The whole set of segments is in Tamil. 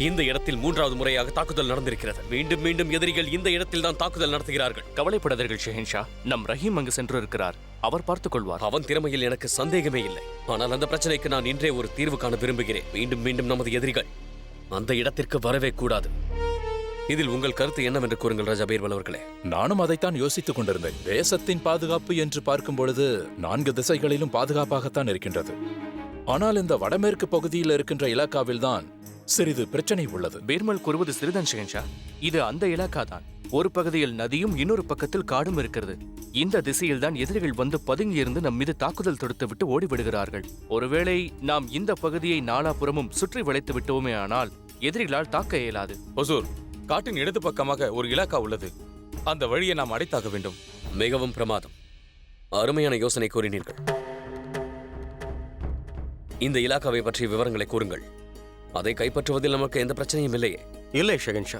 இந்த இடத்தில் 3வது முறையாக தாக்குதல் நடந்திருக்கிறது. மீண்டும் மீண்டும் எதிரிகள் இந்த இடத்தில் தான் தாக்குதல் நடத்துகிறார்கள். கவலைப்படாதீர்கள் ஷெஹன்ஷா. நம் ரஹீம் அங்கு சென்று இருக்கிறார். அவர் பார்த்துக் கொள்வார். அவன் திறமையில் எனக்கு சந்தேகமே இல்லை. ஆனால் அந்த பிரச்சனைக்கு நான் இன்றே ஒரு தீர்வு காண விரும்புகிறேன். மீண்டும் மீண்டும் நமது எதிரிகள் அந்த இடத்திற்கு வரவே கூடாது. இதில் உங்கள் கருத்து என்னவென்று கூறுங்கள் ராஜா பீர்பல் அவர்களே. நானும் அதைத்தான் யோசித்துக் கொண்டிருந்தேன். தேசத்தின் பாதுகாப்பு என்று பார்க்கும் பொழுது 4 திசைகளிலும் பாதுகாப்பாகத்தான் இருக்கின்றது. ஆனால் இந்த வடமேற்கு பகுதியில் இருக்கின்ற இலாக்காவில் தான் சிறிது பிரச்சனை உள்ளது. பீர்மல் கூறுவது சிறிதன் ஷெஹன்ஷா. இது அந்த இலாக்கா தான். ஒரு பகுதியில் நதியும் இன்னொரு பக்கத்தில் காடும் இருக்கிறது. இந்த திசையில் தான் எதிரிகள் வந்து பதுங்கியிருந்து நம் மீது தாக்குதல் தொடுத்துவிட்டு ஓடிவிடுகிறார்கள். ஒருவேளை நாம் இந்த பகுதியை நாலாபுறமும் சுற்றி வளைத்து விட்டோமே ஆனால் எதிரிகளால் தாக்க இயலாது. ஒசூர், காட்டின் இடது பக்கமாக ஒரு இலாக்கா உள்ளது. அந்த வழியை நாம் அடைத்தாக வேண்டும். மிகவும் பிரமாதம். அருமையான யோசனை கூறினீர்கள். இந்த இலாக்காவை பற்றிய விவரங்களை கூறுங்கள். அதை கைப்பற்றுவதில் நமக்கு எந்த பிரச்சனையும் இல்லையே. இல்லை ஷெஹன்ஷா,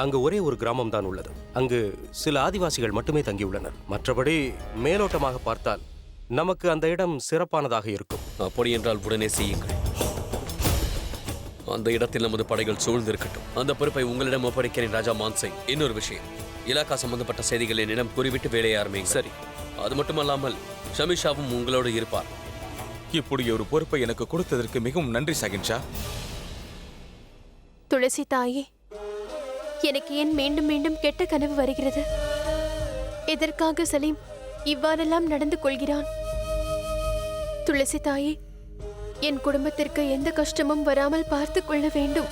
அங்கு ஒரே ஒரு கிராமம் தான் உள்ளது. அங்கு சில ஆதிவாசிகள் மட்டுமே தங்கியுள்ளனர். மற்றபடி மேலோட்டமாக பார்த்தால் நமக்கு அந்த இடம் சிறப்பானதாக இருக்கும். அப்படி என்றால் உடனே செய்யுங்கள். அந்த இடத்தில் நமது படைகள் சூழ்ந்திருக்கட்டும். அந்த பொறுப்பை உங்களிடம் ஒப்படைக்கிறேன் ராஜா மான்சிங். இன்னொரு விஷயம், இலாக்கா சம்பந்தப்பட்ட செய்திகளை என்னிடம் கூறிவிட்டு வேலையை ஆரம்பிங்க. சரி. அது மட்டுமல்லாமல் ஷமிஷாவும் உங்களோடு இருப்பார். இப்படி ஒரு பொறுப்பை எனக்கு கொடுத்ததற்கு மிகவும் நன்றி ஷெஹன்ஷா. துளசி தாயே, எனக்கு ஏன் மீண்டும் மீண்டும் கெட்ட கனவு வருகிறது? எதற்காக சலீம் இவ்வாறெல்லாம் நடந்து கொள்கிறான்? துளசி தாயே, என் குடும்பத்திற்கு எந்த கஷ்டமும் வராமல் பார்த்துக் கொள்ள வேண்டும்.